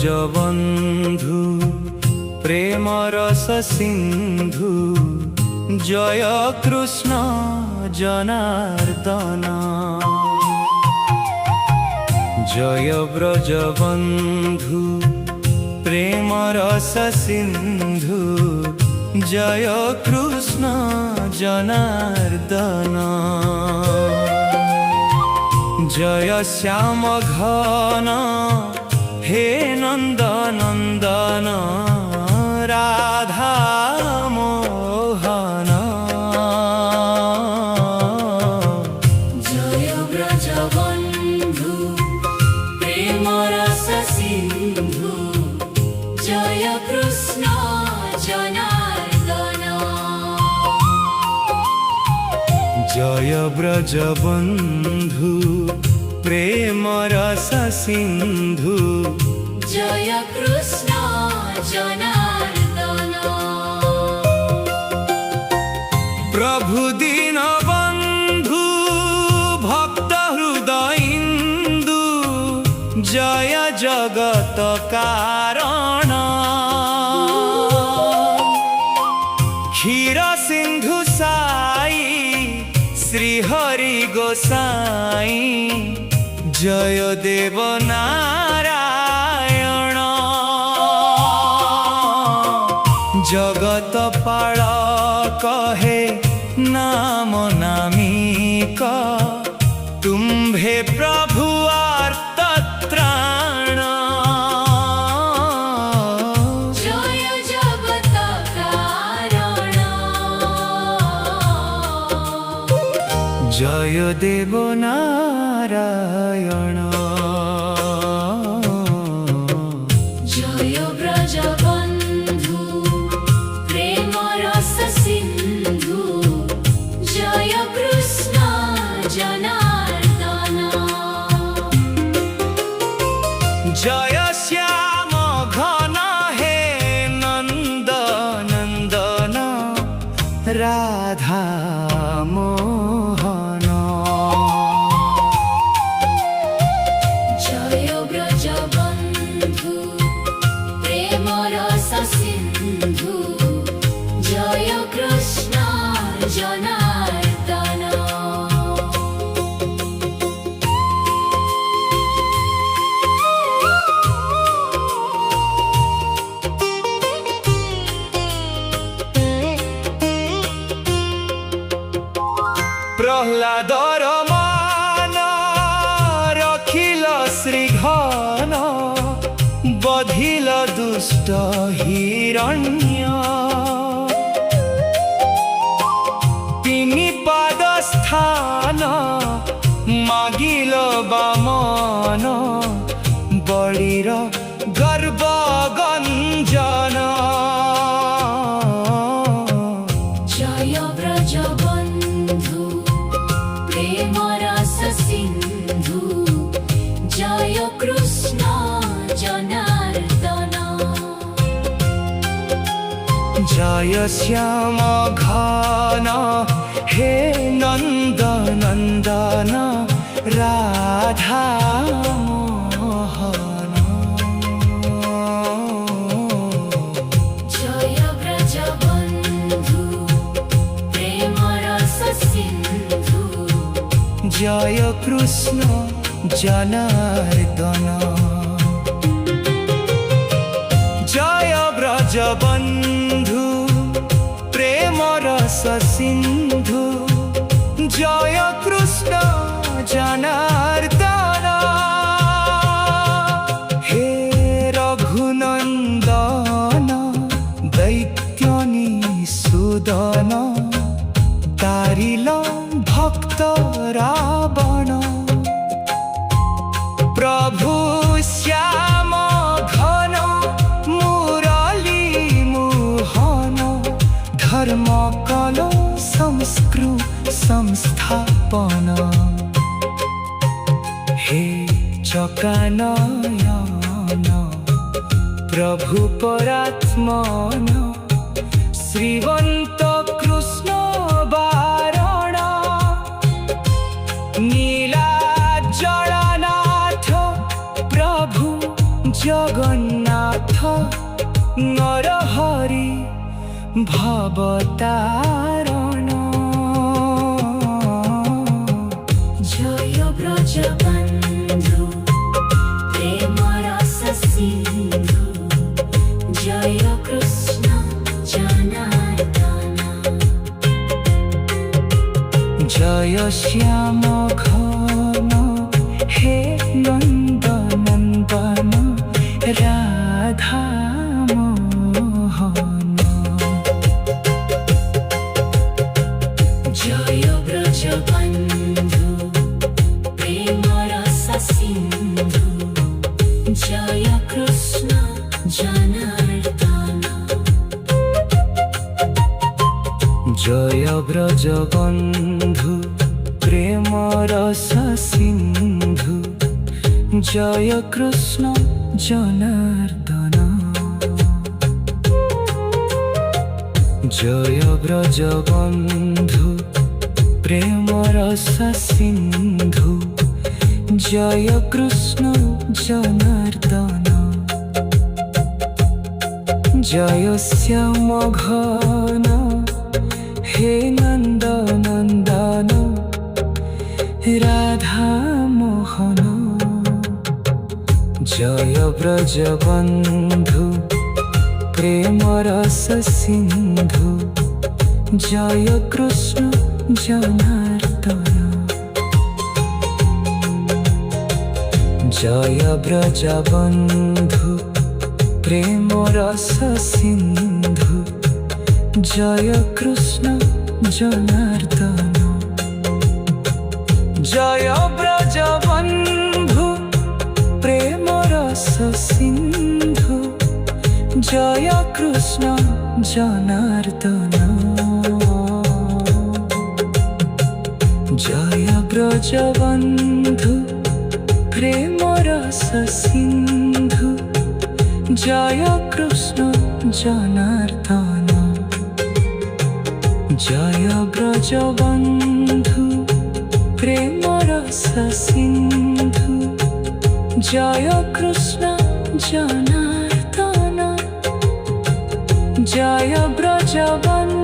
ব্রজবন্ধু প্রেম রস সিন্ধু জয় কৃষ্ণ জনার্দন। জয় ব্রজবন্ধু প্রেম রস সিন্ধু জয় কৃষ্ণ জনার্দন। জয় শ্যাম ঘন হে নন্দনন্দন রাধা মোহন। জয় ব্রজবন্ধু প্রেম রস সিন্ধু জয় কৃষ্ণ জনার্দন। জয় ব্রজবন্ধু প্রেম রস সিন্ধু জয় কৃষ্ণ জনার্দন। প্রভু দীন বন্ধু ভক্ত হৃদয়িন্দু জয় জগত কারণ। ক্ষীর সিন্ধু সাই শ্রী হরি গোসাই জয় দেব নারায়ণ। জগত পালক হে নাম নামিক তুম্ভে প্রভু আর্তত্রাণ। জয় জগত কারণ। জয় দেব নারায়ণ। জয় ব্রজবন্ধু প্রেম রস সিন্ধু জয় কৃষ্ণ জনার্দন। জয় শ্যাম ঘন হে নন্দ নন্দন রাধা মোহন। জয় ব্রজবন্ধু প্রেম রস সিন্ধু জয় কৃষ্ণ জনার্দন। প্রহ্লাদর মান রখিল শ্রীঘন বধিল দুষ্ট হিরণ্য। তিনি পাদ স্থান মাগিল বামন বলির গর্ব গঞ্জন। জয় ব্রজবন্ধু প্রেম রস সিন্ধু জয় কৃষ্ণ জনার্দন। জয় শ্যাম ঘন হে নন্দ নন্দন রাধা মোহন। জয় ব্রজবন্ধু প্রেম রস সিন্ধু জয় কৃষ্ণ জনার্দন। জয় ব্রজবন্ধু প্রেম রস সিন্ধু জয় কৃষ্ণ জনার্দন। হে রঘুনন্দন দৈত্য নিষূদন তারিল ভক্ত রাবণ। প্রভু শ্যাম ঘন মুরলী মোহন ধর্ম কল সংস্থাপন। হে চকানয়ন প্রভু পরাত্মন শ্রীবন্ত কৃষ্ণ বারণ। নীলা জড়নাথ প্রভু জগন্নাথ নরহরি ভবতারণ জয় ব্রজবন্ধু প্রেম রস সিন্ধু জয় কৃষ্ণ জনার্দন জয় শ্যাম ঘন হে নন্দনন্দন রাধা মোহন জয় ব্রজবন্ধু প্রেম রস সিন্ধু জয় কৃষ্ণ জনার্দন জয় ব্রজবন্ধু প্রেম রস সিন্ধু জয় কৃষ্ণ জনার্দন জয় ব্রজবন্ধু প্রেম রস সিন্ধু জয় কৃষ্ণ জনার্দন জয় শ্যাম ঘন হে নন্দনন্দন রাধা মোহন জয় ব্রজবন্ধু প্রেম রস সিন্ধু জয় কৃষ্ণ জনার্দন জয় ব্রজবন্ধু প্রেম রস সিন্ধু জয় কৃষ্ণ জনার্দন জয় ব্রজবন্ধু প্রেম রস সিন্ধু জয় কৃষ্ণ জনার্দন জয় ব্রজবন্ধু প্রেম রস সিন্ধু জয় কৃষ্ণ জনার্দন জয় ব্রজবন্ধু প্রেম রস সিন্ধু জয় কৃষ্ণ জনার্দন জয় ব্রজবন্ধু